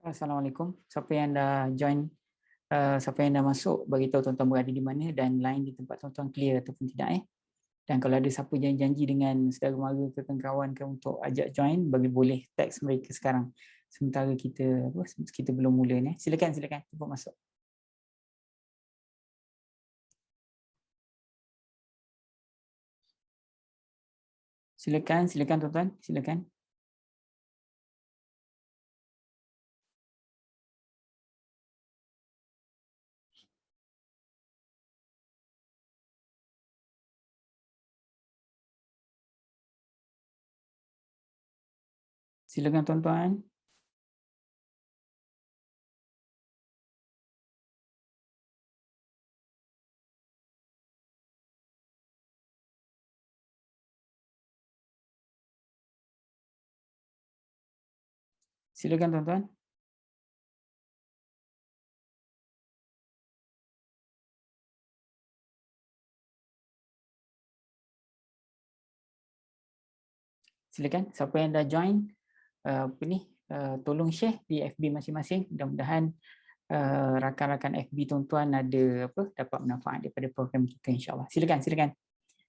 Assalamualaikum. Siapa yang dah join, siapa yang dah masuk, bagi tahu tuan-tuan berada di mana dan line di tempat tuan-tuan clear ataupun tidak. Dan kalau ada siapa janji-janji dengan saudara mara ke kawan ke untuk ajak join, bagi boleh teks mereka sekarang. Sementara kita belum mula ni. Silakan cepat masuk. Silakan tuan-tuan, silakan. Silakan tuan-tuan. Silakan tuan-tuan. Silakan siapa yang dah join, tolong share di FB masing-masing. Mudah-mudahan rakan-rakan FB tuan-tuan ada dapat manfaat daripada program kita, insya-Allah. Silakan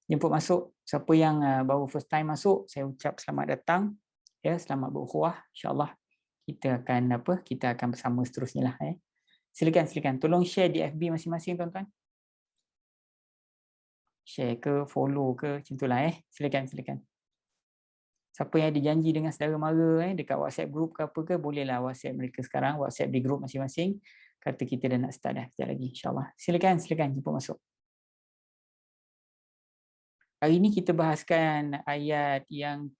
jemput masuk. Siapa yang baru first time masuk, saya ucap selamat datang, ya, selamat berukhuwah. Insya-Allah kita akan bersama seterusnya lah. Silakan tolong share di FB masing-masing tuan-tuan. Share ke follow ke macam itulah. Silakan. Siapa yang ada janji dengan saudara mara dekat WhatsApp group ke apa ke, bolehlah WhatsApp mereka sekarang, WhatsApp di group masing-masing. Kata kita dah nak start dah sekejap lagi, insya-Allah. Silakan jemput masuk. Hari ini kita bahaskan ayat yang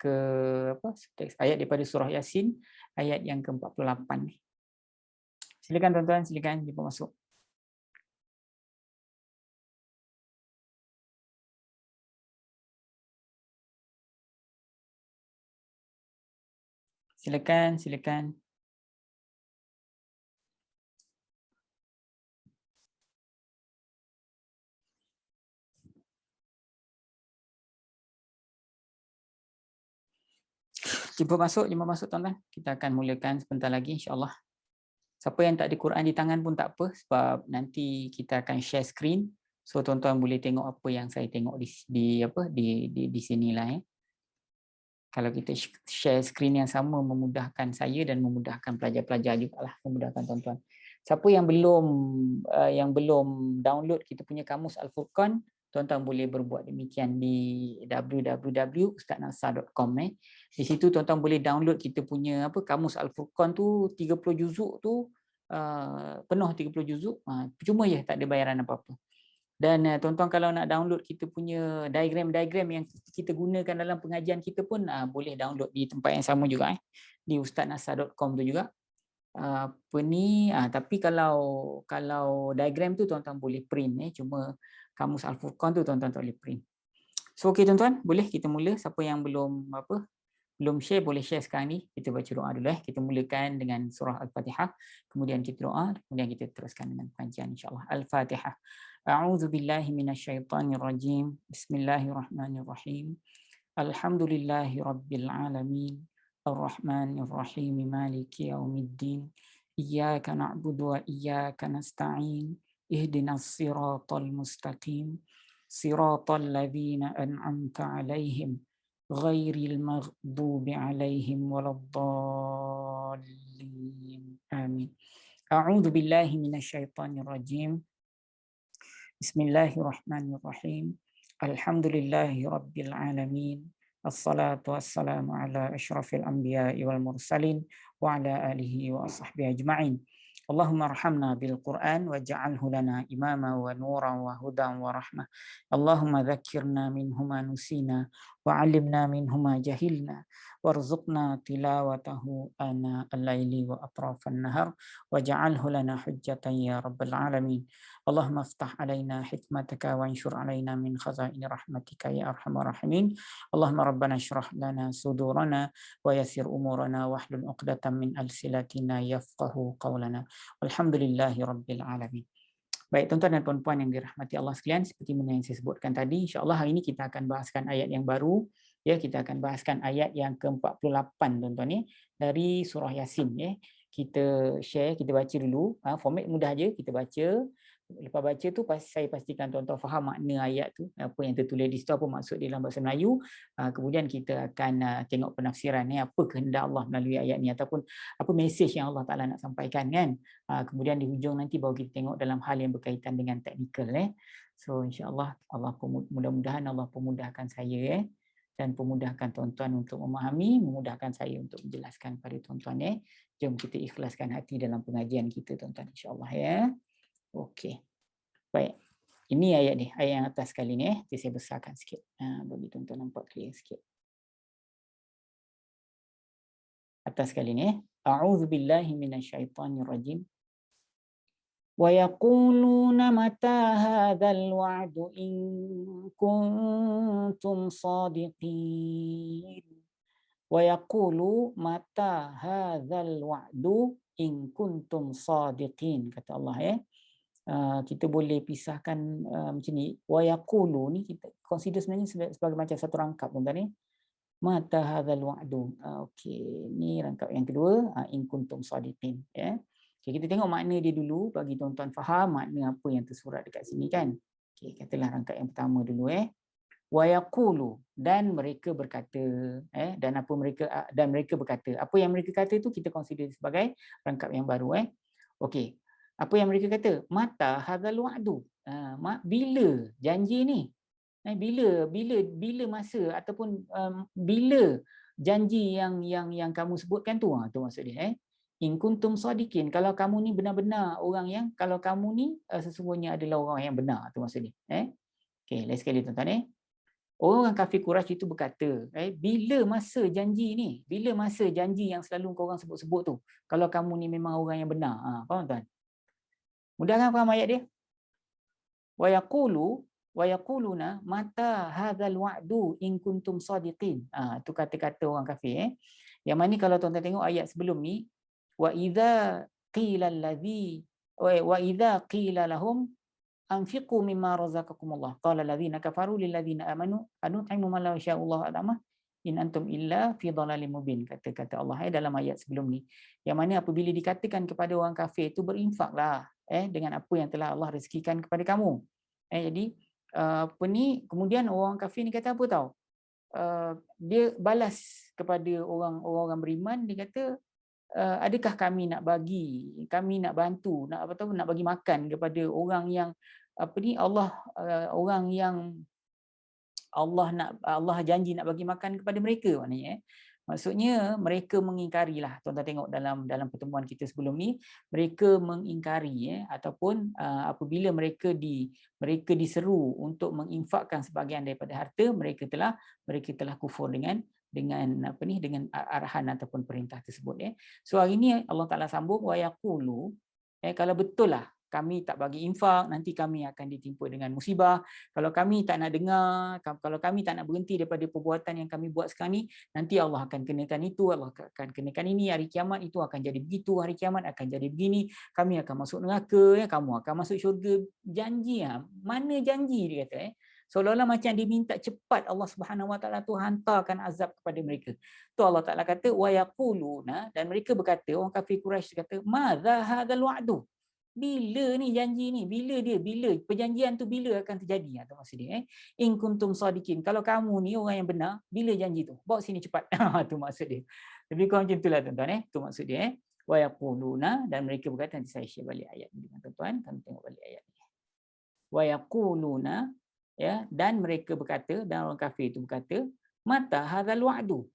ayat daripada surah Yasin, ayat yang ke-48 ni. Silakan tuan-tuan, silakan jemput masuk. Silakan. Jemput masuk tuan-tuan. Kita akan mulakan sebentar lagi, insya-Allah. Siapa yang tak ada Quran di tangan pun tak apa, sebab nanti kita akan share screen, so tuan-tuan boleh tengok apa yang saya tengok di sinilah. Kalau kita share screen yang sama, memudahkan saya dan memudahkan pelajar-pelajar jugalah, memudahkan tuan-tuan. Siapa yang belum download kita punya kamus Al-Furqan, tuan-tuan boleh berbuat demikian di www.ustaznasar.com. Di situ tuan-tuan boleh download kita punya kamus Al-Furqan tu, 30 juzuk tu, penuh 30 juzuk, cuma je tak ada bayaran apa-apa. Dan tuan-tuan kalau nak download kita punya diagram yang kita gunakan dalam pengajian kita pun boleh download di tempat yang sama juga, di ustaznasar.com tu juga. Tapi kalau diagram tu tuan-tuan boleh print, cuma kamus Al-Furqan tu tuan-tuan tak boleh print. So okey tuan-tuan, boleh kita mula. Siapa yang belum share, boleh share sekarang ni. Kita baca doa dulu. Kita mulakan dengan surah Al-Fatihah, kemudian kita doa, kemudian kita teruskan dengan pengajian, insya-Allah. Al-Fatihah. A'udzu billahi minasyaitonir rajim. Bismillahirrahmanirrahim. Alhamdulillahi rabbil alamin. Ar-Rahmanir Rahim. Maliki yaumiddin. Iyyaka na'budu wa iyyaka nasta'in. Ihdinas siratal mustaqim. Siratal ladzina an'amta 'alaihim ghairil maghdubi 'alaihim waladdallin. Amin. A'udzu billahi minasyaitonir rajim. Bismillahirrahmanirrahim. Alhamdulillahi rabbil alamin. Assalatu wassalamu ala asyrafil anbiya'i wal mursalin wa ala alihi wa sahbihi ajma'in. Allahumma arhamna bil Qur'an waj'alhu lana imama wa nuran wa hudan wa rahmah. Allahumma dhakkirna minhu ma nusina wa 'allimna minhu ma jahilna warzuqna tilawatahu ana al-laili wa atrafan nahar waj'alhu lana hujjatan ya rabbal alamin. Allahumma aftah alaina hikmataka wa anshur alaina min khazaini rahmatika ya arhamar rahimin. Allahumma rabbana shrah lana sudurana wa yassir umurana wahlul 'uqdatam min alsilatina yafqahu qawlana. Walhamdulillahi rabbil alamin. Baik tuan-tuan dan puan-puan yang dirahmati Allah sekalian, seperti mana yang saya sebutkan tadi, insya-Allah hari ini kita akan bahaskan ayat yang baru. Kita akan bahaskan ayat yang ke-48 tuan-tuan dari surah Yasin. kita share, kita baca dulu. Format mudah je, kita baca. Lepas baca tu saya pastikan tuan-tuan faham makna ayat tu, apa yang tertulis di situ, apa maksud dia dalam bahasa Melayu. Kemudian kita akan tengok penafsiran apa kehendak Allah melalui ayat ni, ataupun apa mesej yang Allah Taala nak sampaikan kan. Kemudian di hujung nanti baru kita tengok dalam hal yang berkaitan dengan teknikal. So insya-Allah mudah-mudahan Allah pemudahkan saya dan pemudahkan tuan-tuan untuk memahami, memudahkan saya untuk menjelaskan kepada tuan-tuan. Jom kita ikhlaskan hati dalam pengajian kita tuan-tuan, insya-Allah ya. Okey. Baik. Ini ayat ni, ayat yang atas sekali ni saya besarkan sikit. Bagi tuan-tuan nampak clear sikit. Atas sekali ni, a'udzubillahi minasyaitonirrajim. Wa yaquluna mata hadzal wa'du in kuntum shadiqin. Wa yaqulu mata hadzal wa'du in kuntum shadiqin, kata Allah kita boleh pisahkan macam ni. Wa yaqulu ni kita consider sebenarnya sebagai macam satu rangkap tuan-tuan Mata hadzal wa'du. Okey, ni rangkap yang kedua, in kuntum shadiqin ya. Okay, kita tengok makna dia dulu bagi tuan-tuan faham makna apa yang tersurat dekat sini kan. Okey, katalah rangkap yang pertama dulu Wa yaqulu, dan mereka berkata dan mereka berkata. Apa yang mereka kata tu kita consider sebagai rangkap yang baru Okey. Apa yang mereka kata? Mata hadzal wa'du. Bila janji ni? Bila masa ataupun bila janji yang kamu sebutkan tu? Tu maksud dia In kuntum shadiqin. Kalau kamu ni benar-benar orang yang, kalau kamu ni sesungguhnya adalah orang yang benar, tu maksud dia. Okey, lagi sekali tuan-tuan Orang kafir Quraisy itu berkata, bila masa janji ni? Bila masa janji yang selalu kau orang sebut-sebut tu? Kalau kamu ni memang orang yang benar. Faham tuan? Mudah kan faham ayat dia? Wa yaquluna mata hadzal wa'du in kuntum shadiqin. Tu kata-kata orang kafir Yang mana kalau tuan-tuan tengok ayat sebelum ni, wa idza qila lahum anfiqu mimma razaqakumullah qala alladziina kafaru lil ladziina amanu anut'imu ma la yasha'ullahu at'amah in antum illa fi dhalalim mubin, kata Allah dalam ayat sebelum ni. Yang mana apabila dikatakan kepada orang kafir itu berinfaklah dengan apa yang telah Allah rezekikan kepada kamu. Jadi kemudian orang kafir ni kata apa tahu? Dia balas kepada orang-orang beriman, dia kata adakah kami nak bantu, nak bagi makan kepada orang yang orang yang Allah janji nak bagi makan kepada mereka, maknanya maksudnya mereka mengingkarilah. Tuan-tuan tengok dalam pertemuan kita sebelum ni, mereka mengingkari ataupun apabila mereka diseru untuk menginfakkan sebahagian daripada harta, mereka telah kufur dengan arahan ataupun perintah tersebut So hari ni Allah Taala sambung wa yaqulu kalau betul lah kami tak bagi infak, nanti kami akan ditimpa dengan musibah. Kalau kami tak nak dengar, kalau kami tak nak berhenti daripada perbuatan yang kami buat sekarang ni, nanti Allah akan kenakan itu, Allah akan kenakan ini, hari kiamat itu akan jadi begitu, hari kiamat akan jadi begini, kami akan masuk neraka, kamu akan masuk syurga. Janji mana janji dia kata seolah-olah macam dia minta cepat Allah Subhanahu Wa Taala tu hantarkan azab kepada mereka. Tu Allah Taala kata wa yaquluna, dan mereka berkata, orang kafir Quraisy kata, madza hadzal wa'du. Bila ni janji ni? Bila perjanjian tu bila akan terjadi? Tu maksud dia in kuntum shadiqin. Kalau kamu ni orang yang benar, bila janji tu? Bawa sini cepat. Tu maksud dia. Lebih kurang macam itulah tuan-tuan Tu maksud dia wa yaquluna, dan mereka berkata, nanti saya share balik ayat ni dengan tuan-tuan, tengok balik ayat ni. Wa yaquluna dan mereka berkata, dan orang kafir itu berkata, mata hadzal wa'du.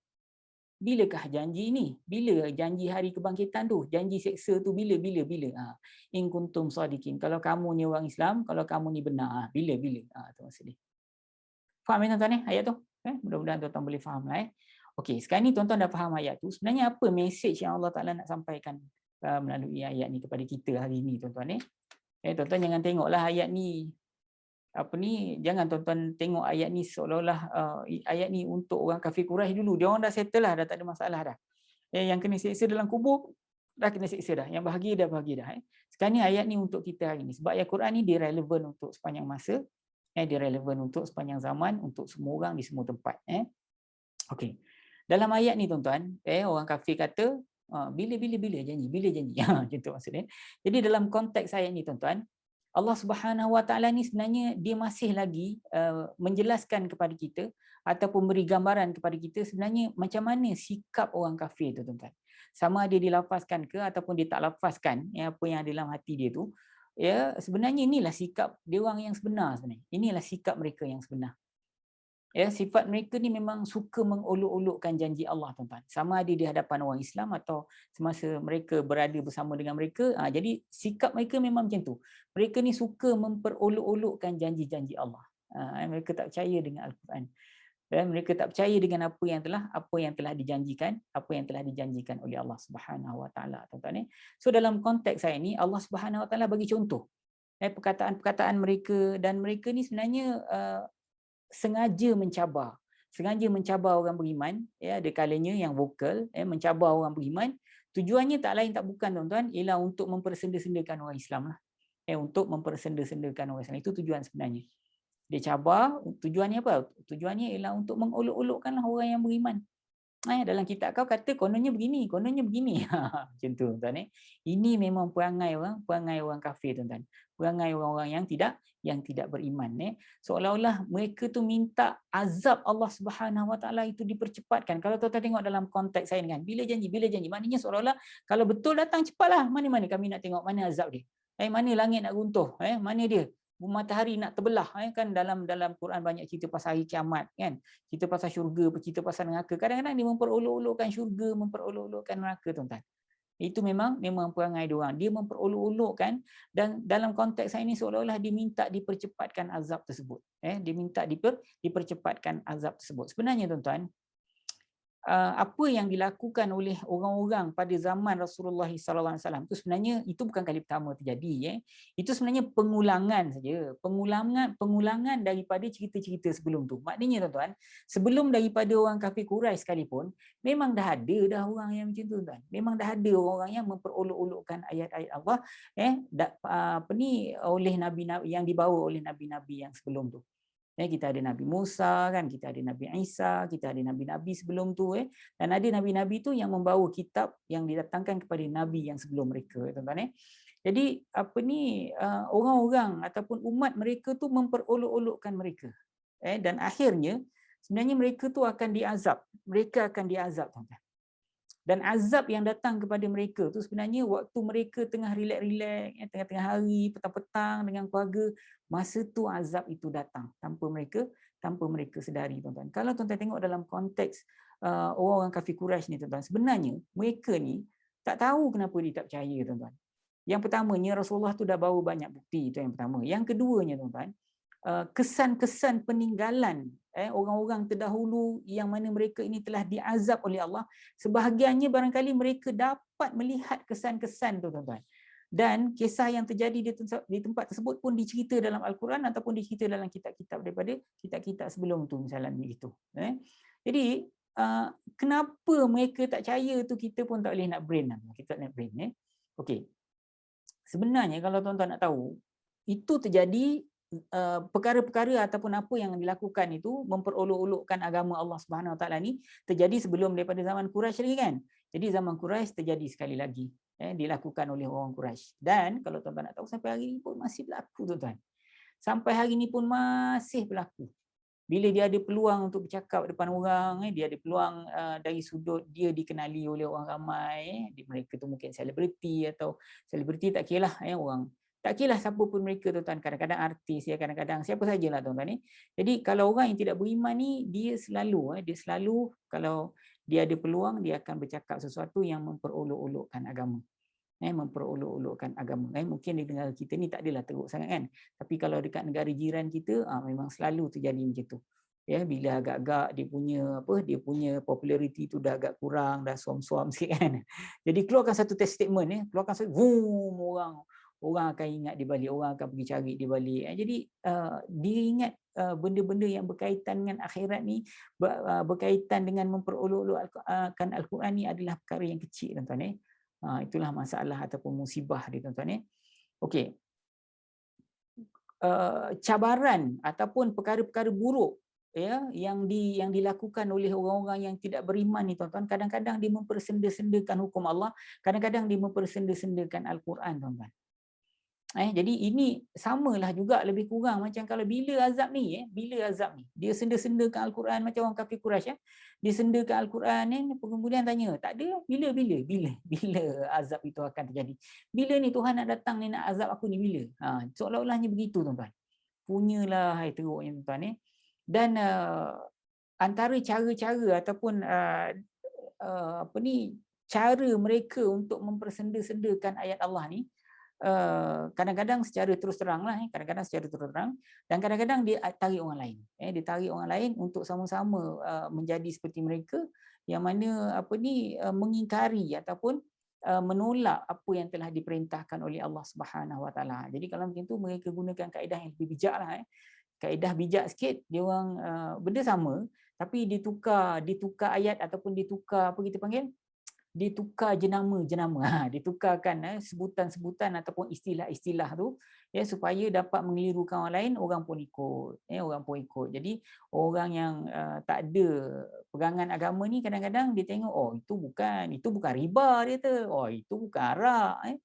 Bilakah janji ni? Bila janji hari kebangkitan tu? Janji seksa tu bila? In kuntum shadiqin. Kalau kamu ni orang Islam, kalau kamu ni benar, bila? Tu maksud dia. Faham tuan-tuan ayat tu? Mudah-mudahan tuan-tuan boleh faham lah Okey, sekarang ni tuan-tuan dah faham ayat tu. Sebenarnya apa mesej yang Allah Taala nak sampaikan melalui ayat ni kepada kita hari ni tuan-tuan tuan-tuan jangan tengoklah ayat ni jangan tuan-tuan tengok ayat ni seolah-olah ayat ni untuk orang kafir Quraisy dulu. Dia orang dah settle lah, dah tak ada masalah dah. Yang kena seksa dalam kubur dah kena seksa dah. Yang bahagia dah. Sekarang ni ayat ni untuk kita hari ni. Sebab ayat Quran ni dia relevan untuk sepanjang masa. Dia relevan untuk sepanjang zaman, untuk semua orang di semua tempat. Okey. Dalam ayat ni tuan-tuan, orang kafir kata Bila janji, bila janji. Macam tu maksudnya. Jadi dalam konteks saya ni tuan-tuan, Allah Subhanahu Wa Taala ni sebenarnya dia masih lagi menjelaskan kepada kita ataupun beri gambaran kepada kita sebenarnya macam mana sikap orang kafir tu tuan-tuan. Sama ada dilafazkan ke ataupun dia tak lafazkan apa yang ada dalam hati dia tu, ya sebenarnya inilah sikap dia orang yang sebenar sebenarnya. Inilah sikap mereka yang sebenar. Ya, sifat mereka ni memang suka mengolok-olokkan janji Allah tuan-tuan. Sama ada di hadapan orang Islam atau semasa mereka berada bersama dengan mereka. Jadi sikap mereka memang macam tu. Mereka ni suka memperolok-olokkan janji-janji Allah. Mereka tak percaya dengan Al-Quran. Dan mereka tak percaya dengan apa yang telah dijanjikan oleh Allah Subhanahu Wa Taala tuan-tuan. So dalam konteks saya ni Allah Subhanahu Wa Taala bagi contoh perkataan-perkataan mereka, dan mereka ni sebenarnya sengaja mencabar orang beriman, ya, ada kalanya yang vokal, mencabar orang beriman. Tujuannya tak lain tak bukan tuan-tuan, ialah untuk mempersenda-sendakan orang Islam lah. Untuk mempersenda-sendakan orang Islam, itu tujuan sebenarnya. Dia cabar, tujuannya apa? Tujuannya ialah untuk mengolok-olokkanlah orang yang beriman. Dalam kitab kau kata kononnya begini. Macam tu tuan-tuan. Ini memang perangai orang kafir tuan-tuan. Perangai orang-orang yang tidak beriman. Seolah-olah mereka tu minta azab Allah Subhanahu Wa Taala itu dipercepatkan. Kalau tuan-tuan tengok dalam konteks saya kan, bila janji. Maknanya seolah-olah kalau betul datang cepatlah. Mana-mana kami nak tengok mana azab dia. Mana langit nak runtuh, mana dia? Matahari nak terbelah, kan dalam Quran banyak cerita pasal hari kiamat, kan, cerita pasal syurga, cerita pasal neraka. Kadang-kadang dia memperolok-olokkan syurga, memperolok-olokkan neraka tuan-tuan. Itu memang perangai dia orang. Dia memperolok-olokkan, dan dalam konteks ini seolah-olah diminta dipercepatkan azab tersebut. Dia minta dipercepatkan azab tersebut. Sebenarnya tuan-tuan, apa yang dilakukan oleh orang-orang pada zaman Rasulullah SAW itu sebenarnya itu bukan kali pertama terjadi. Itu sebenarnya pengulangan saja, pengulangan daripada cerita-cerita sebelum tu. Maknanya tuan-tuan, sebelum daripada orang kafir Quraisy sekalipun, memang dah ada orang yang macam tu tuan. Memang dah ada orang yang memperolok-olokkan ayat-ayat Allah oleh nabi-nabi yang dibawa oleh nabi-nabi yang sebelum tu. Kita ada Nabi Musa, kan, kita ada Nabi Isa, kita ada nabi-nabi sebelum tu, dan ada nabi-nabi tu yang membawa kitab yang didatangkan kepada nabi yang sebelum mereka, tuan-tuan. Jadi orang-orang ataupun umat mereka tu memperolok-olokkan mereka, dan akhirnya sebenarnya mereka tu akan diazab. Mereka akan diazab, tuan-tuan. Dan azab yang datang kepada mereka tu sebenarnya waktu mereka tengah relax-relax, tengah-tengah hari, petang-petang dengan keluarga, masa tu azab itu datang tanpa mereka sedari, tuan-tuan. Kalau tuan-tuan tengok dalam konteks orang-orang kafir Quraisy ni, tuan-tuan, sebenarnya mereka ni tak tahu kenapa dia tak percaya, tuan-tuan. Yang pertamanya, Rasulullah tu dah bawa banyak bukti, itu yang pertama. Yang keduanya, tuan-tuan, kesan-kesan peninggalan orang-orang terdahulu yang mana mereka ini telah diazab oleh Allah, sebahagiannya barangkali mereka dapat melihat kesan-kesan tu, tuan-tuan. Dan kisah yang terjadi di tempat tersebut pun dicerita dalam Al-Quran ataupun dicerita dalam kitab-kitab daripada kitab-kitab sebelum tu, misalnya begitu. Jadi kenapa mereka tak percaya tu, kita pun tak boleh nak brain. Kita tak nak brain. Okey. Sebenarnya kalau tuan-tuan nak tahu, itu terjadi perkara-perkara ataupun apa yang dilakukan itu memperolok-olokkan agama Allah Subhanahu Wa Taala ni terjadi sebelum daripada zaman Quraisy lagi, kan. Jadi zaman Quraisy terjadi sekali lagi, dilakukan oleh orang Quraisy. Dan kalau tuan-tuan nak tahu, sampai hari ini pun masih berlaku, tuan-tuan. Sampai hari ini pun masih berlaku. Bila dia ada peluang untuk bercakap depan orang, dia ada peluang dari sudut dia dikenali oleh orang ramai, mereka tu mungkin selebriti atau selebriti, tak kira lah, orang tak kira siapa pun mereka, tuan-tuan. Kadang-kadang artis, kadang-kadang siapa sajalah, tuan-tuan. Jadi kalau orang yang tidak beriman ni, dia selalu kalau dia ada peluang, dia akan bercakap sesuatu yang memperolok-olokkan agama. Memperolok-olokkan agama. Mungkin di negara kita ni tak adalah teruk sangat, kan. Tapi kalau dekat negara jiran kita, memang selalu terjadi macam tu. Bila agak-agak dia punya populariti tu dah agak kurang, dah suam-suam sikit, kan. Jadi keluarkan satu statement, keluarkan satu orang akan ingat di balik, orang akan pergi cari di balik. Jadi dia ingat benda-benda yang berkaitan dengan akhirat ni, berkaitan dengan memperolok-olokkan Al-Quran ni adalah perkara yang kecil, tuan-tuan. Itulah masalah ataupun musibah dia, tuan-tuan. Okey. Cabaran ataupun perkara-perkara buruk ya yang dilakukan oleh orang-orang yang tidak beriman ni tuan-tuan, kadang-kadang dia mempersenda-sendakan hukum Allah, kadang-kadang dia mempersenda-sendakan Al-Quran tuan-tuan. Jadi ini samalah juga lebih kurang macam kalau bila azab ni dia senda-sendakan Al-Quran macam orang kafir Quraisy dia sendakan Al-Quran ni, kemudian tanya tak ada bila azab itu akan terjadi, bila ni Tuhan nak datang ni nak azab aku ni bila, seolah-olahnya begitu tuan-tuan, punyalah hai teruknya tuan-tuan ni. Dan antara cara-cara ataupun cara mereka untuk mempersenda-sendakan ayat Allah ni, kadang-kadang secara terus terang lah, kadang-kadang secara terus terang, dan kadang-kadang dia tarik orang lain, dia tarik orang lain untuk sama-sama menjadi seperti mereka yang mana mengingkari ataupun menolak apa yang telah diperintahkan oleh Allah Subhanahu Wa Taala. Jadi kalau macam tu mereka gunakan kaedah yang lebih bijak lah, kaedah bijak sikit, dia orang benda sama tapi ditukar ayat ataupun ditukar apa kita panggil, ditukar jenama-jenama, ditukarkan sebutan-sebutan ataupun istilah-istilah tu ya supaya dapat mengelirukan orang lain, orang pun ikut. Jadi orang yang tak ada pegangan agama ni kadang-kadang dia tengok itu bukan riba, dia kata itu bukan arak.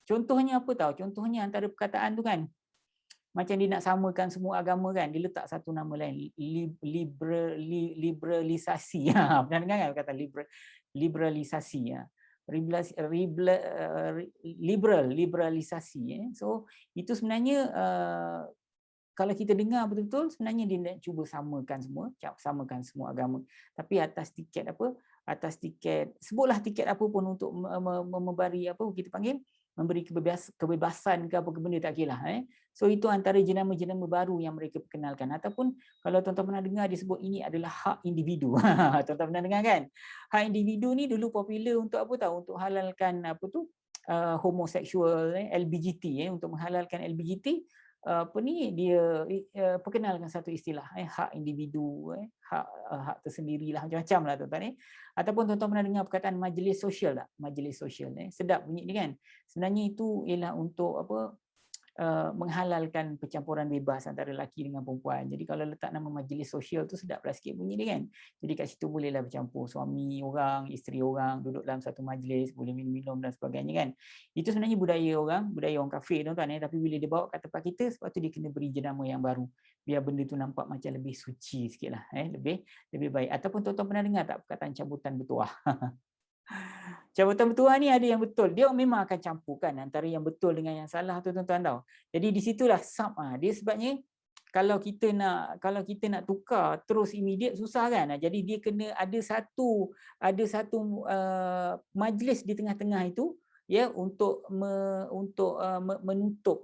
Contohnya apa tahu? Contohnya antara perkataan tu kan, macam dia nak samakan semua agama kan, dia letak satu nama lain, liberalisasi. Pernah dengar kan kata liberalisasi, liberalisasi. So itu sebenarnya kalau kita dengar betul-betul sebenarnya dia nak cuba samakan semua agama, tapi atas tiket sebutlah tiket apa pun untuk memberi kita panggil memberi kebebasan ke apa ke benda tak kira. So itu antara jenama-jenama baru yang mereka perkenalkan, ataupun kalau tuan-tuan pernah dengar disebut ini adalah hak individu. Tuan-tuan pernah dengar kan? Hak individu ni dulu popular untuk apa tahu? Untuk halalkan homoseksual, LGBT, untuk menghalalkan LGBT. Dia perkenalkan satu istilah hak individu, hak tersendirilah, macam-macam lah tuan-tuan. Ataupun tuan-tuan pernah dengar perkataan majlis sosial tak? Majlis sosial, sedap bunyi ni kan. Sebenarnya itu ialah untuk menghalalkan percampuran bebas antara lelaki dengan perempuan. Jadi kalau letak nama majlis sosial tu sedaplah sikit bunyi dia kan. Jadi kat situ bolehlah bercampur suami orang, isteri orang, duduk dalam satu majlis, boleh minum-minum dan sebagainya kan. Itu sebenarnya budaya orang kafir tuan-tuan, tapi bila dia bawa kat tempat kita, sebab tu dia kena beri jenama yang baru. Biar benda tu nampak macam lebih suci sikitlah, lebih baik. Ataupun tuan-tuan pernah dengar tak perkataan cabutan bertuah? Cabutan bertuah ni ada yang betul. Dia memang akan campurkan antara yang betul dengan yang salah tu tuan-tuan tahu. Jadi di situlah dia sebabnya kalau kita nak tukar terus immediate susah kan. Jadi dia kena ada satu majlis di tengah-tengah itu ya untuk menutup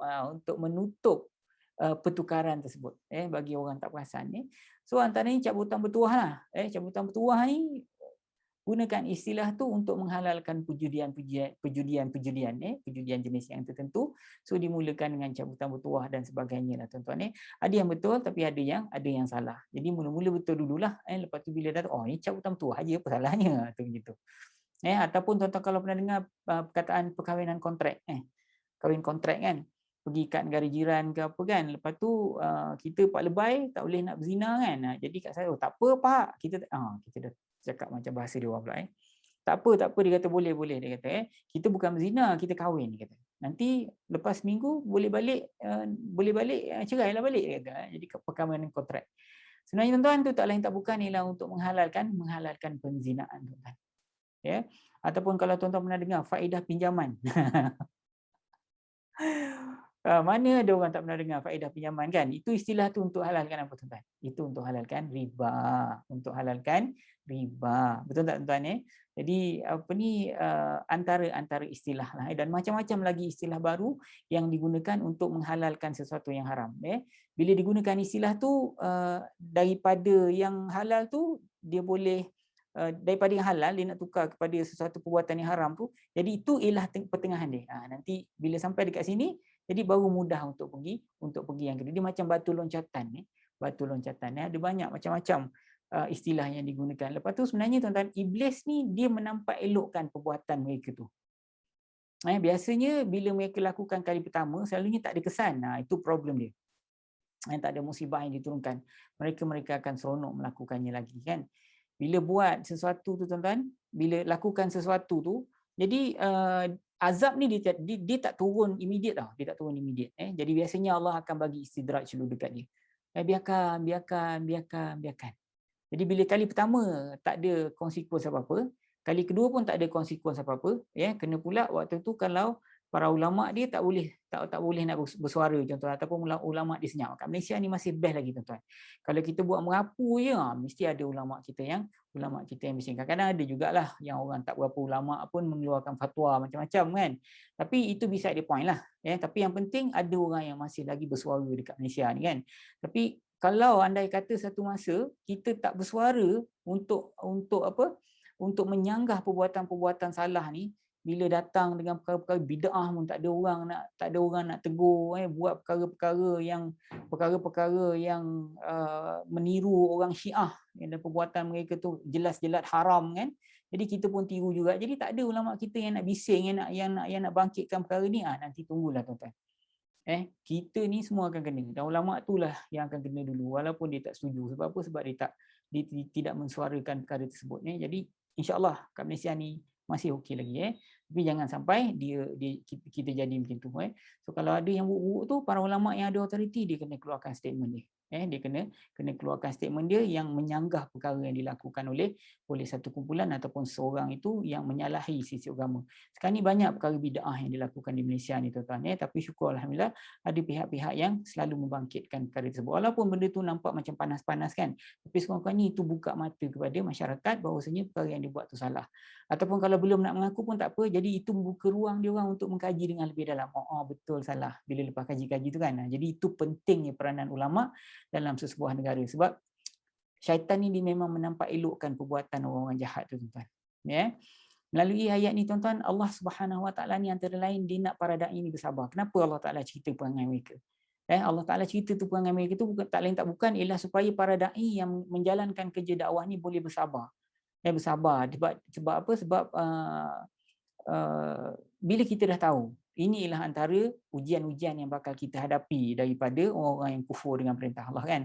pertukaran tersebut bagi orang tak perasan ni. So antaranya cabutan bertuah lah. Cabutan bertuah ni gunakan istilah tu untuk menghalalkan perjudian jenis yang tertentu. So dimulakan dengan cabutan bertuah dan sebagainya lah tuan-tuan. Ada yang betul tapi ada yang salah. Jadi mula-mula betul dululah, lepas tu bila dah ini cabutan bertuah aja, apa salahnya tu begitu. Ataupun tuan-tuan kalau pernah dengar perkataan perkahwinan kontrak, kahwin kontrak kan, pergi kat negara jiran ke apa kan, lepas tu kita pak lebay tak boleh nak berzina kan. Jadi kat saya tak apa pak, kita dah cakap macam bahasa dia orang pula. Tak apa dia kata boleh dia kata kita bukan berzina, kita kahwin dia kata. Nanti lepas minggu boleh balik cerailah balik dia kata. Jadi perkahwinan kontrak. Sebenarnya tuan-tuan tu tak lain tak bukan ialah untuk menghalalkan penzinaan tuan-tuan. Ya. Ataupun kalau tuan-tuan pernah dengar faedah pinjaman. Mana ada orang tak pernah dengar faedah pinjaman kan? Itu istilah tu untuk halalkan apa tuan-tuan? Itu untuk halalkan riba. Betul tak tuan-tuan? Jadi antara istilah lah, dan macam-macam lagi istilah baru yang digunakan untuk menghalalkan sesuatu yang haram. Bila digunakan istilah tu daripada yang halal tu dia boleh daripada yang halal dia nak tukar kepada sesuatu perbuatan yang haram tu. Jadi itu ialah pertengahan dia. Nanti bila sampai dekat sini jadi baru mudah untuk pergi yang kedua. Dia macam batu loncatan. Ada banyak macam-macam istilah yang digunakan. Lepas tu sebenarnya tuan-tuan, iblis ni dia menampak elokkan perbuatan mereka tu. Biasanya bila mereka lakukan kali pertama, selalunya tak ada kesan. Itu problem dia. tak ada musibah yang diturunkan, mereka akan seronok melakukannya lagi kan. Bila buat sesuatu tu tuan-tuan, bila lakukan sesuatu tu, jadi azab ni dia tak turun immediate tau, dia tak turun immediate. Jadi biasanya Allah akan bagi istidraj dulu dekat dia. Biarkan. Jadi bila kali pertama tak ada konsekuens apa-apa, kali kedua pun tak ada konsekuens apa-apa, kena pula waktu tu kalau para ulama dia tak boleh nak bersuara contoh, ataupun ulama dia senyap. Kat Malaysia ni masih best lagi tuan-tuan. Kalau kita buat merapu je, mesti ada ulama kita yang bising. Kadang-kadang ada jugalah yang orang tak berapa ulama pun mengeluarkan fatwa macam-macam kan. Tapi itu bisa ada point lah. Tapi yang penting ada orang yang masih lagi bersuara dekat Malaysia ni kan. Tapi kalau andai kata satu masa kita tak bersuara untuk menyanggah perbuatan-perbuatan salah ni, bila datang dengan perkara-perkara bid'ah pun tak ada orang nak tegur, buat perkara-perkara yang meniru orang Syiah, dan perbuatan mereka tu jelas-jelas haram kan. Jadi kita pun tiru juga. Jadi tak ada ulama kita yang nak bising, yang nak bangkitkan perkara ni. Nanti tunggulah tuan-tuan. Kita ni semua akan kena, dan ulama itulah yang akan kena dulu walaupun dia tak setuju. Sebab apa? Sebab dia tidak mensuarakan perkara tersebut. Jadi insya-Allah kat Malaysia ni masih okey lagi. Tapi jangan sampai kita jadi macam tu. So kalau ada yang buruk-buruk tu, para ulama yang ada authority dia kena keluarkan statement dia. Dia kena keluarkan statement dia yang menyanggah perkara yang dilakukan oleh satu kumpulan ataupun seorang itu yang menyalahi sisi agama. Sekarang ni banyak perkara bid'ah yang dilakukan di Malaysia ni tuan-tuan. Tapi syukur alhamdulillah ada pihak-pihak yang selalu membangkitkan perkara tersebut. Walaupun benda tu nampak macam panas-panas kan, tapi sekurang-kurangnya itu buka mata kepada masyarakat bahawasanya perkara yang dibuat tu salah. Ataupun kalau belum nak mengaku pun tak apa, jadi itu membuka ruang dia orang untuk mengkaji dengan lebih dalam. Betul salah bila lepas kaji-kaji tu kan. Jadi itu pentingnya peranan ulama dalam sesebuah negara, sebab syaitan ni dia memang menampak elokkan perbuatan orang-orang jahat tu tuan-tuan. Melalui ayat ni tuan-tuan, Allah Subhanahu Wa Taala ni antara lain dia nak para dai ni bersabar. Kenapa Allah Taala cerita perangai mereka? Allah Taala cerita tu perangai mereka tu bukan tak lain tak bukan ialah supaya para dai yang menjalankan kerja dakwah ni boleh bersabar. Bersabar sebab apa? Sebab bila kita dah tahu inilah antara ujian-ujian yang bakal kita hadapi daripada orang-orang yang kufur dengan perintah Allah kan.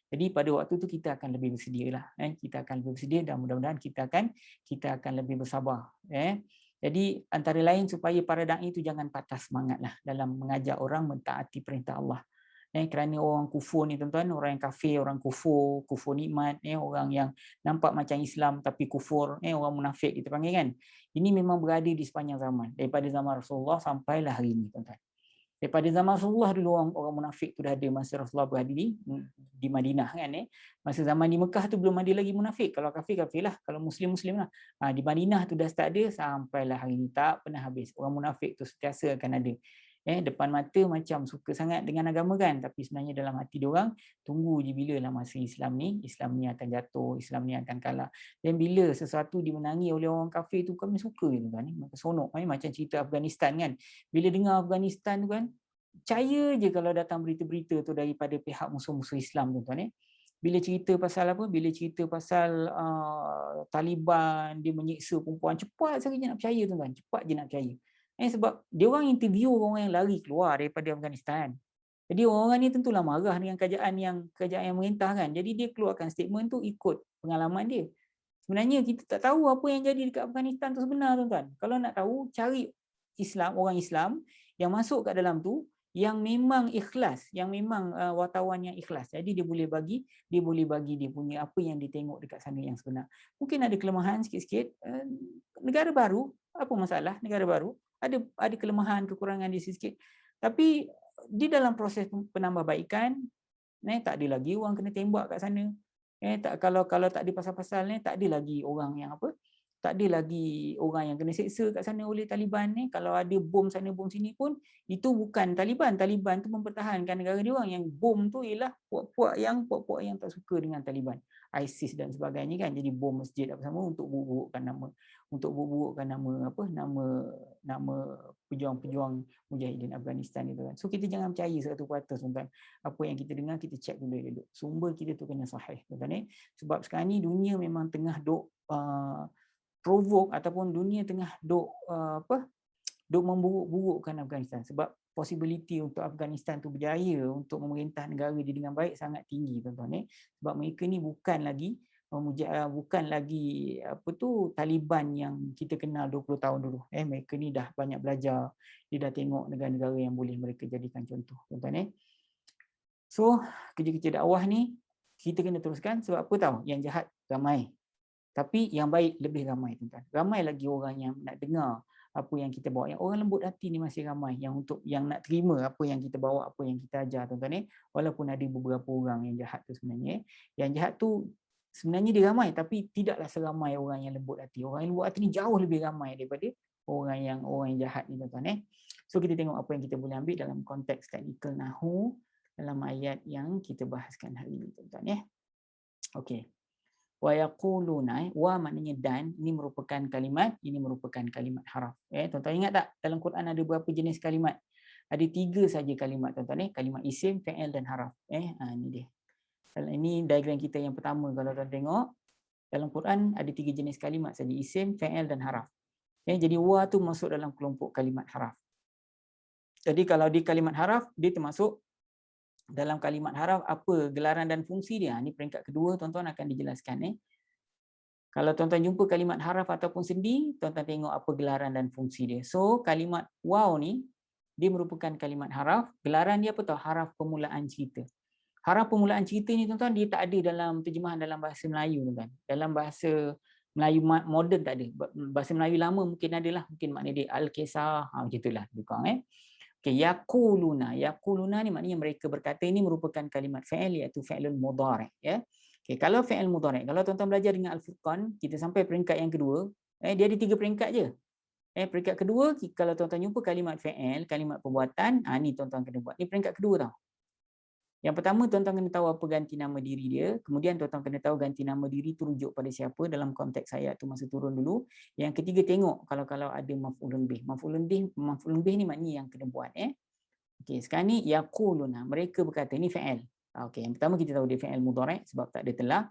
Jadi pada waktu tu kita akan lebih bersedialah. Kita akan lebih bersedia dan mudah-mudahan kita akan lebih bersabar. Jadi antara lain supaya para dai itu jangan patah semangatlah dalam mengajak orang mentaati perintah Allah. Kerana orang kufur ni tuan-tuan, orang yang kafir, orang kufur nikmat, orang yang nampak macam Islam tapi kufur, orang munafik kita panggil kan. Ini memang berada di sepanjang zaman, daripada zaman Rasulullah sampailah hari ini tuan-tuan. Daripada zaman Rasulullah dulu orang munafik tu dah ada masa Rasulullah berada di Madinah kan. Masa zaman di Mekah tu belum ada lagi munafik. Kalau kafir lah, kalau muslim lah. Di Madinah tu dah start ada sampailah hari ini, tak pernah habis. Orang munafik tu sentiasa akan ada. Depan mata macam suka sangat dengan agama kan, tapi sebenarnya dalam hati diorang tunggu je bila lah masa Islam ni akan jatuh, Islam ni akan kalah. Dan bila sesuatu dimenangi oleh orang kafir tu, kami suka tu kan, seronok macam cerita Afghanistan kan. Bila dengar Afghanistan tu kan, percaya je kalau datang berita-berita tu daripada pihak musuh-musuh Islam tu kan. Bila cerita pasal Taliban dia menyiksa perempuan, cepat saja nak percaya tu kan, cepat je nak percaya. Sebab dia orang interview orang yang lari keluar daripada Afghanistan. Jadi orang-orang ni tentulah marah dengan kerajaan yang merintah kan. Jadi dia keluarkan statement tu ikut pengalaman dia. Sebenarnya kita tak tahu apa yang jadi dekat Afghanistan tu sebenar tuan-tuan. Kalau nak tahu, cari orang Islam yang masuk kat dalam tu yang memang ikhlas, yang memang wartawan yang ikhlas. Jadi dia boleh bagi dia punya apa yang dia tengok dekat sana yang sebenar. Mungkin ada kelemahan sikit-sikit. Negara baru, apa masalah negara baru? Ada kelemahan, kekurangan dia sikit. Tapi di dalam proses penambahbaikan, tak ada lagi orang kena tembak kat sana. Kalau tak ada pasal-pasal ni, tak ada lagi orang yang tak ada lagi orang yang kena seksa kat sana oleh Taliban ni. Kalau ada bom sana bom sini pun, itu bukan Taliban. Taliban tu mempertahankan negara dia orang. Yang bom tu ialah puak-puak yang tak suka dengan Taliban, ISIS dan sebagainya kan. Jadi bom masjid apa sama untuk buruk-burukkan nama pejuang-pejuang mujahidin Afghanistan itu kan. So kita jangan percaya 100% tuan-tuan. Apa yang kita dengar kita cek dulu. Sumber kita tu kena sahih tuan-tuan. Sebab sekarang ni dunia memang tengah provoke ataupun dunia tengah duk memburuk-burukkan Afghanistan, sebab possibility untuk Afghanistan tu berjaya untuk memerintah negara dia dengan baik sangat tinggi tuan-tuan. Sebab mereka ni bukan lagi apa tu Taliban yang kita kenal 20 tahun dulu. Mereka ni dah banyak belajar, dia dah tengok negara-negara yang boleh mereka jadikan contoh tuan-tuan. So kerja-kerja dakwah ni kita kena teruskan, sebab apa tahu? Yang jahat ramai, tapi yang baik lebih ramai tuan-tuan. Ramai lagi orang yang nak dengar apa yang kita bawa. Yang orang lembut hati ni masih ramai yang nak terima apa yang kita bawa, apa yang kita ajar tuan-tuan. Walaupun ada beberapa orang yang jahat tu sebenarnya. Yang jahat tu sebenarnya dia ramai, tapi tidaklah seramai orang yang lembut hati. Orang yang lembut hati ni jauh lebih ramai daripada orang yang jahat ni tuan-tuan. So kita tengok apa yang kita boleh ambil dalam konteks teknikal Nahu dalam ayat yang kita bahaskan hari ini tuan-tuan. Okey. Wa yaquluna, wa maknanya dan, ini merupakan kalimat haraf. Tuan-tuan ingat tak dalam Quran ada berapa jenis kalimat? Ada 3 saja kalimat tuan-tuan. Kalimat isim, fi'il dan haraf. Ini dia. Ini diagram kita yang pertama. Kalau tuan tengok dalam Quran ada 3 jenis kalimat saja, isim, fi'il dan haraf. Jadi wa tu masuk dalam kelompok kalimat haraf. Jadi kalau di kalimat haraf, dia termasuk dalam kalimat haraf apa gelaran dan fungsi dia. Ini peringkat kedua tuan-tuan akan dijelaskan. Kalau tuan-tuan jumpa kalimat haraf ataupun sendi, tuan-tuan tengok apa gelaran dan fungsi dia. So kalimat waw ni dia merupakan kalimat haraf. Gelaran dia apa tahu? Haraf permulaan cerita. Haraf permulaan cerita ni tuan-tuan dia tak ada dalam terjemahan dalam bahasa Melayu tuan-tuan. Dalam bahasa Melayu moden tak ada. Bahasa Melayu lama mungkin adalah, mungkin makna dia al-kisah, macam itulah bukan. Okay, yaquluna. Yaquluna ni maknanya mereka berkata, ini merupakan kalimat fi'il iaitu fi'lun mudhari', ya. Okay, kalau fi'il mudhari', kalau tuan-tuan belajar dengan Al-Furqan, kita sampai peringkat yang kedua, dia ada 3 peringkat je. Peringkat kedua, kalau tuan-tuan jumpa kalimat fi'il, kalimat perbuatan, ni tuan-tuan kena buat. Ni peringkat kedua tau. Yang pertama, tuan-tuan kena tahu apa ganti nama diri dia. Kemudian tuan-tuan kena tahu ganti nama diri tu rujuk pada siapa dalam konteks ayat tu masa turun dulu. Yang ketiga, tengok kalau ada maf'ulun bih. Maf'ulun bih ni maknanya yang kena buat. Okey, sekarang ni yaquluna, mereka berkata, ni fi'il. Okey, yang pertama kita tahu dia fi'il mudhari' sebab tak ada telah.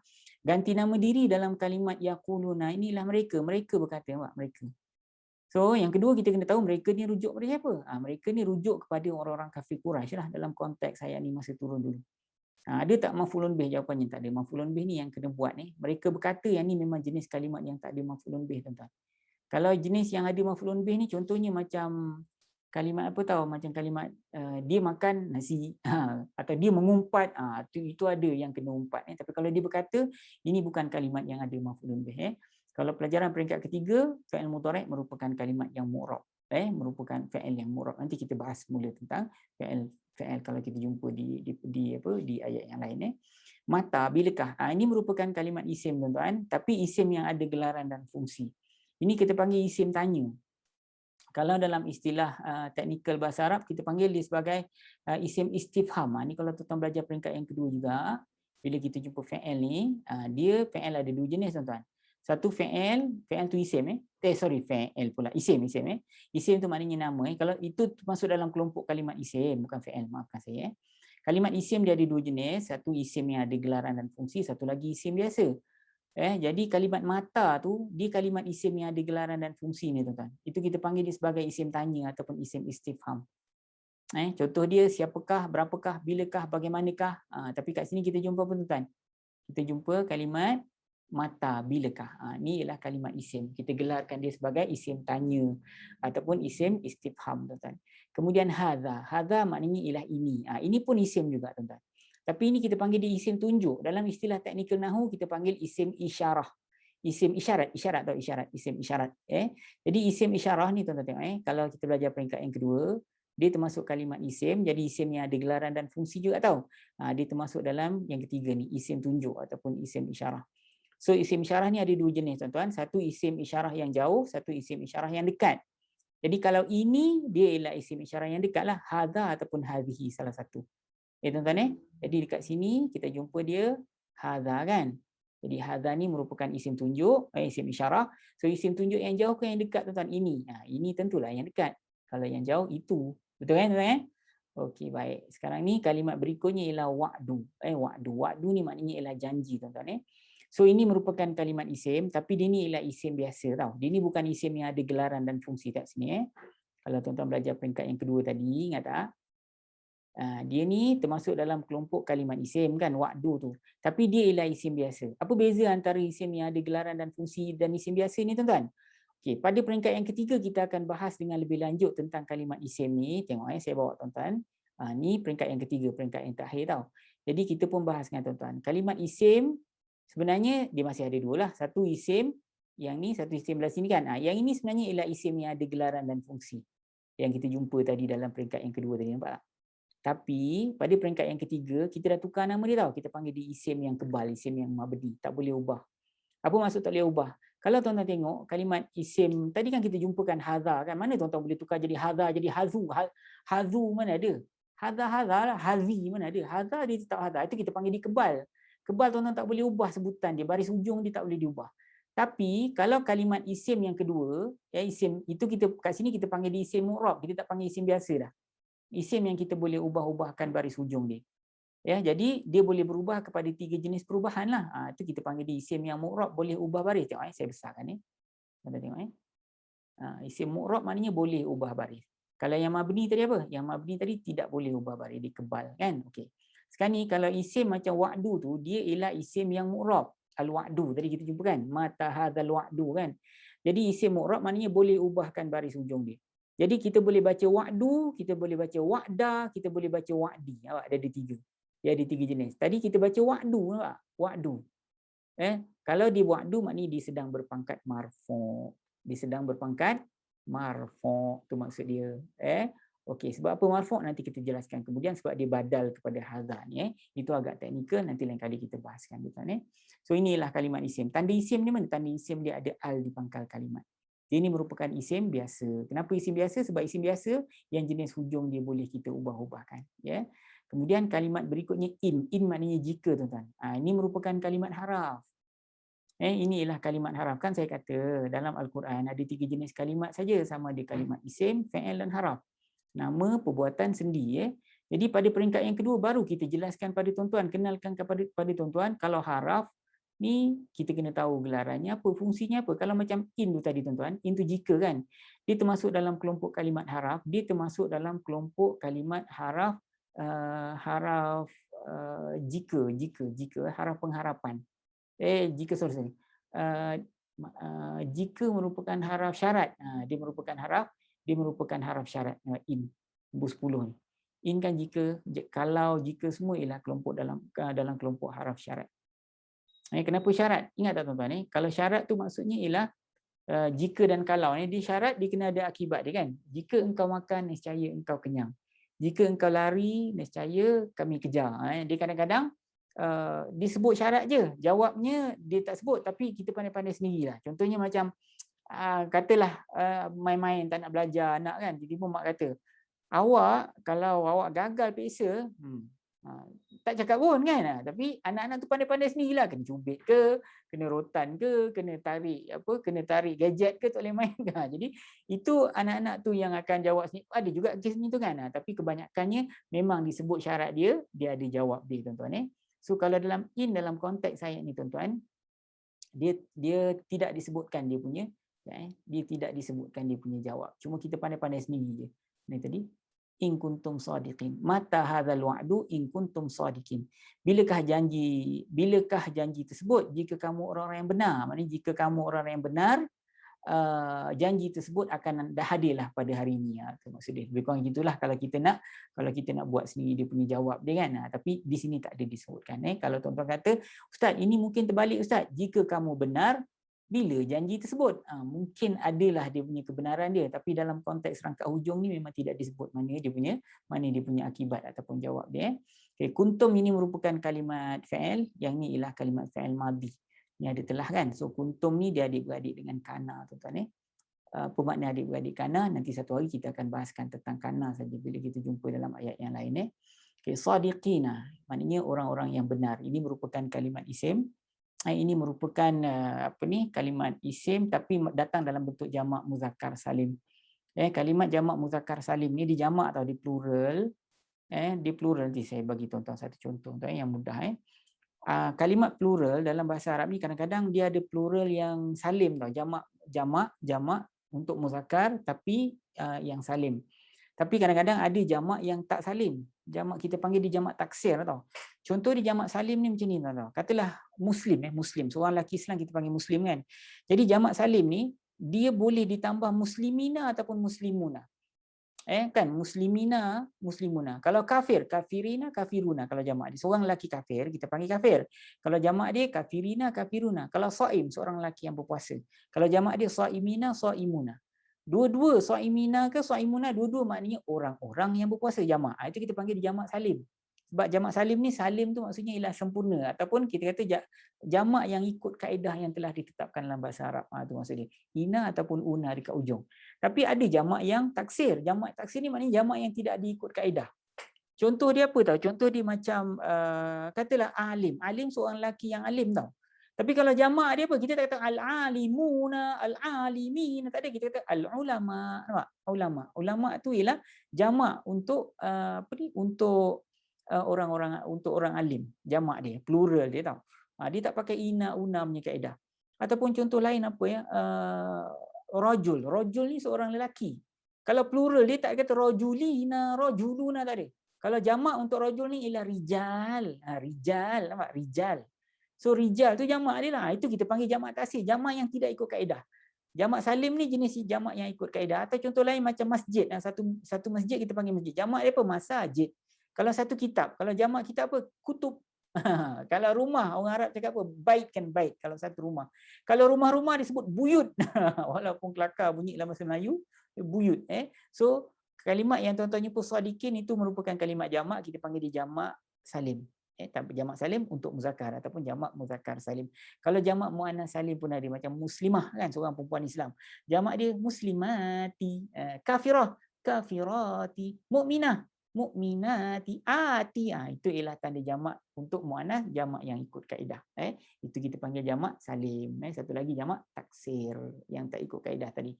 Ganti nama diri dalam kalimat yaquluna inilah mereka berkata, mereka. So yang kedua kita kena tahu mereka ni rujuk pada siapa? Mereka ni rujuk kepada orang-orang kafir Quraisy lah dalam konteks ayat ni masa turun dulu. Ada tak maf'ulun bih? Jawapannya tak ada. Maf'ulun bih ni yang kena buat ni. Mereka berkata yang ni memang jenis kalimat yang tak ada maf'ulun bih tuan-tuan. Kalau jenis yang ada maf'ulun bih ni contohnya macam kalimat apa tahu? Macam kalimat dia makan nasi atau dia mengumpat, itu ada yang kena umpat. Tapi kalau dia berkata ini bukan kalimat yang ada maf'ulun bih. Kalau pelajaran peringkat ketiga, fi'il mudhari' merupakan kalimat yang mu'rab. Merupakan fi'il yang mu'rab. Nanti kita bahas semula tentang fi'il kalau kita jumpa di ayat yang lain. Mata, bilakah? Ini merupakan kalimat isim tuan-tuan, tapi isim yang ada gelaran dan fungsi. Ini kita panggil isim tanya. Kalau dalam istilah teknikal bahasa Arab, kita panggil dia sebagai isim istifham. Ini kalau tuan-tuan belajar peringkat yang kedua juga, bila kita jumpa fi'il ni, dia fi'il ada 2 jenis tuan-tuan. Satu fi'il tu isim. Fi'il pula, isim. Isim tu maknanya nama. Kalau itu masuk dalam kelompok kalimat isim, bukan fi'il, maafkan saya. Kalimat isim dia ada 2 jenis, satu isim yang ada gelaran dan fungsi, satu lagi isim biasa. Jadi kalimat mata tu, dia kalimat isim yang ada gelaran dan fungsi ni tuan-tuan. Itu kita panggil dia sebagai isim tanya ataupun isim istifham. Contoh dia siapakah, berapakah, bilakah, bagaimanakah. Tapi kat sini kita jumpa apa tuan-tuan? Kita jumpa kalimat mata, bilakah. Ni ialah kalimat isim. Kita gelarkan dia sebagai isim tanya ataupun isim istifham tuan-tuan. Kemudian hadza. Hadza maknanya ialah ini. Ini pun isim juga tuan-tuan. Tapi ini kita panggil dia isim tunjuk. Dalam istilah teknikal Nahu kita panggil isim isyarah. Isim isyarat atau isyarat, isim isyarat. Jadi isim isyarah ni tuan-tuan tengok. Kalau kita belajar peringkat yang kedua, dia termasuk kalimat isim, jadi isim yang ada gelaran dan fungsi juga tahu. Dia termasuk dalam yang ketiga ni, isim tunjuk ataupun isim isyarah. So isim isyarah ni ada 2 jenis tuan-tuan. Satu isim isyarah yang jauh, satu isim isyarah yang dekat. Jadi kalau ini dia ialah isim isyarah yang dekat lah, hadza ataupun hadhihi salah satu. Tuan-tuan. Jadi dekat sini kita jumpa dia hadza kan. Jadi hadza ni merupakan isim tunjuk, isim isyarah. So isim tunjuk yang jauh ke yang dekat tuan-tuan? Ini. Ini tentulah yang dekat. Kalau yang jauh itu. Betul kan tuan-tuan? Okey, baik. Sekarang ni kalimat berikutnya ialah wa'du. Wa'du ni maknanya ialah janji tuan-tuan. So ini merupakan kalimat isim, tapi dia ni ialah isim biasa tau. Dia ni bukan isim yang ada gelaran dan fungsi kat sini. Kalau tuan-tuan belajar peringkat yang kedua tadi, ingat tak? Dia ni termasuk dalam kelompok kalimat isim kan, wa'du tu. Tapi dia ialah isim biasa. Apa beza antara isim yang ada gelaran dan fungsi dan isim biasa ni tuan-tuan? Okey, pada peringkat yang ketiga kita akan bahas dengan lebih lanjut tentang kalimat isim ni. Tengok saya bawa tuan-tuan. Ni peringkat yang ketiga, peringkat yang terakhir tau. Jadi kita pun bahas dengan tuan-tuan. Kalimat isim sebenarnya dia masih ada dua lah. Satu isim, yang ni satu isim belah sini kan. Yang ini sebenarnya ialah isim yang ada gelaran dan fungsi. Yang kita jumpa tadi dalam peringkat yang kedua tadi, nampak tak? Tapi pada peringkat yang ketiga, kita dah tukar nama dia tau. Kita panggil dia isim yang kebal, isim yang mabdi. Tak boleh ubah. Apa maksud tak boleh ubah? Kalau tuan-tuan tengok kalimat isim, tadi kan kita jumpakan hadha kan. Mana tuan-tuan boleh tukar jadi hadha, jadi hazu. Hazu mana ada? Hadha lah. Hazi mana ada? Hadha dia tetap hadha. Itu kita panggil dia kebal. Kebal tuan-tuan tak boleh ubah sebutan dia. Baris ujung dia tak boleh diubah. Tapi kalau kalimat isim yang kedua, isim itu kita kat sini kita panggil dia isim mu'rab. Kita tak panggil isim biasa dah. Isim yang kita boleh ubah-ubahkan baris hujung dia. Jadi dia boleh berubah kepada 3 jenis perubahan lah. Itu kita panggil dia isim yang mu'rab, boleh ubah baris. Tengok saya besarkan ni. Kita tengok isim mu'rab maknanya boleh ubah baris. Kalau yang mabni tadi apa? Yang mabni tadi tidak boleh ubah baris, dia kebal kan. Okey. Sekarang ni kalau isim macam wa'du tu, dia ialah isim yang mu'rab. Al-wa'du tadi kita jumpa kan. Mata hadzal wa'du kan. Jadi isim mu'rab maknanya boleh ubahkan baris hujung dia. Jadi kita boleh baca wa'du, kita boleh baca wa'da, kita boleh baca wa'di. Ada 3. Dia ada 3 jenis. Tadi kita baca wa'du, wa'du. Kalau di wa'du maknanya dia sedang berpangkat marfu'. Dia sedang berpangkat marfu', tu maksud dia. Okey, sebab apa marfu'? Nanti kita jelaskan kemudian, sebab dia badal kepada hadza ni. Itu agak teknikal, nanti lain kali kita bahaskan tuan. So inilah kalimat isim. Tanda isim ni mana? Tanda isim dia ada al di pangkal kalimat. Dia ini merupakan isim biasa. Kenapa isim biasa? Sebab isim biasa yang jenis hujung dia boleh kita ubah-ubahkan. Kemudian kalimat berikutnya in. In maknanya jika tuan-tuan. Ini merupakan kalimat haraf. Ini ialah kalimat haraf. Kan saya kata dalam Al-Quran ada 3 jenis kalimat saja. Sama ada kalimat isim, fi'il dan haraf. Nama, perbuatan, sendi. Jadi pada peringkat yang kedua baru kita jelaskan pada tuan-tuan. Kenalkan kepada tuan-tuan kalau haraf ni kita kena tahu gelarannya apa, fungsinya apa. Kalau macam in tu tadi tuan-tuan, in tu jika kan. Dia termasuk dalam kelompok kalimat haraf, dia termasuk dalam kelompok kalimat haraf jika haraf pengharapan. Jika sorry. Jika merupakan haraf syarat. Dia merupakan haraf syarat in. Nombor 10 ni. In kan jika, kalau, jika semua ialah kelompok dalam kelompok haraf syarat. Kenapa syarat? Ingat tak tuan-tuan? Kalau syarat tu maksudnya ialah jika dan kalau. Dia syarat, dia kena ada akibat dia kan. Jika engkau makan, nescaya engkau kenyang. Jika engkau lari, nescaya kami kejar. Dia kadang-kadang disebut syarat je. Jawabnya dia tak sebut, tapi kita pandai-pandai sendirilah. Contohnya macam katalah main-main tak nak belajar anak kan. Tiba-tiba mak kata, kalau awak gagal peksa, tak cakap pun kan. Tapi anak-anak tu pandai-pandai sendirilah. Kena cubit ke, kena rotan ke, kena tarik gadget ke, tak boleh main ke. Jadi itu anak-anak tu yang akan jawab sendiri. Ada juga kes ni tu kan. Tapi kebanyakannya memang disebut syarat dia ada jawab dia tuan-tuan. So kalau dalam konteks ayat ni tuan-tuan, dia tidak disebutkan dia punya jawab. Cuma kita pandai-pandai sendiri je. Ni tadi in kuntum sadiqin. Mata hadzal wa'du in kuntum sadiqin. Bilakah janji tersebut jika kamu orang-orang yang benar. Maknanya jika kamu orang-orang yang benar, janji tersebut akan dah hadirlah pada hari ini. Itu maksud dia. Lebih kurang gitulah kalau kita nak buat sendiri dia punya jawab dia kan. Tapi di sini tak ada disebutkan. Kalau tuan-tuan kata, Ustaz, ini mungkin terbalik Ustaz. Jika kamu benar, bila janji tersebut? Mungkin adalah dia punya kebenaran dia, tapi dalam konteks rangka hujung ni memang tidak disebut mana dia punya akibat ataupun jawab dia. Okay, kuntum ini merupakan kalimat fa'il, yang ni ialah kalimat fa'il madhi. Ni ada telah kan. So kuntum ni dia adik-beradik dengan kana tuan-tuan. Apa makna adik-beradik kana? Nanti satu hari kita akan bahaskan tentang kana saja bila kita jumpa dalam ayat yang lain. Okay, sadiqina maknanya orang-orang yang benar. Ini merupakan kalimat isim. Ini merupakan kalimat isim tapi datang dalam bentuk jamak muzakkar salim. Kalimat jamak muzakkar salim ni dijamak atau di plural. Di plural nanti saya bagi tuan-tuan satu contoh yang mudah. Kalimat plural dalam bahasa Arab ni kadang-kadang dia ada plural yang salim tau. Jamak untuk muzakkar tapi yang salim. Tapi kadang-kadang ada jamak yang tak salim. Jamak kita panggil di jamak taksir tau. Contoh di jamak salim ni macam ni tau. Katalah muslim, seorang lelaki Islam kita panggil muslim kan. Jadi jamak salim ni dia boleh ditambah muslimina ataupun muslimuna. Kan muslimina, muslimuna. Kalau kafir, kafirina, kafiruna. Kalau jamak dia seorang lelaki kafir kita panggil kafir. Kalau jamak dia kafirina, kafiruna. Kalau saim seorang lelaki yang berpuasa. Kalau jamak dia saimina, saimuna. Dua-dua saimina ke saimuna, dua-dua maknanya orang-orang yang berpuasa jamak. Itu kita panggil jamak salim. Sebab jamak salim ni, salim tu maksudnya ialah sempurna ataupun kita kata jamak yang ikut kaedah yang telah ditetapkan dalam bahasa Arab. Itu maksudnya. Ina ataupun una dekat ujung. Tapi ada jamak yang taksir. Jamak taksir ni maknanya jamak yang tidak diikut kaedah. Contoh dia apa tau? Contoh dia macam katalah alim. Alim seorang lelaki yang alim tau. Tapi kalau jamak dia apa? Kita tak kata al-alimuna, al-alimin, tak ada. Kita kata al-ulama. Nampak? Ulama. Ulama tu ialah jamak untuk apa ni? Untuk orang-orang, untuk orang alim. Jamak dia, plural dia tau. Dia tak pakai ina, una punya kaedah. Ataupun contoh lain apa ya? Rajul. Rajul ni seorang lelaki. Kalau plural dia tak kata rajulina, rajuluna, tak ada. Kalau jamak untuk rajul ni ialah rijal. Rijal, nampak? Rijal. So rijal tu jamak dia lah. Itu kita panggil jamak taksir. Jamak yang tidak ikut kaedah. Jamak salim ni jenis jamak yang ikut kaedah. Atau contoh lain macam masjid. Satu masjid kita panggil masjid. Jamak dia apa? Masajid. Kalau satu kitab. Kalau jamak kitab apa? Kutub. Kalau rumah, orang Arab cakap apa? Bait kan, bait. Kalau satu rumah. Kalau rumah-rumah disebut buyut. Walaupun kelakar bunyi dalam bahasa Melayu, buyut. So kalimat yang tuan-tuan jumpa sadiqin itu merupakan kalimat jamak. Kita panggil dia jamak salim. Jamak salim untuk muzakkar ataupun jamak muzakkar salim. Kalau jamak muannas salim pun ada, macam muslimah kan, seorang perempuan Islam. Jamak dia muslimati, kafirah, kafirati, mukminah, mukminati, ati. Itu ialah tanda jamak untuk muannas, jamak yang ikut kaedah. Itu kita panggil jamak salim. Satu lagi jamak taksir yang tak ikut kaedah tadi.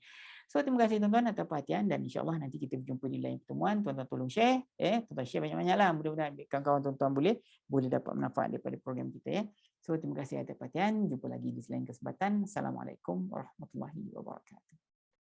So terima kasih tuan-tuan atas perhatian dan insya-Allah nanti kita berjumpa di lain pertemuan. Tuan-tuan tolong share, tuan-tuan share banyak-banyaklah. Mudah-mudahan kawan-kawan tuan-tuan boleh dapat manfaat daripada program kita ya. So terima kasih atas perhatian. Jumpa lagi di selain kesempatan. Assalamualaikum warahmatullahi wabarakatuh.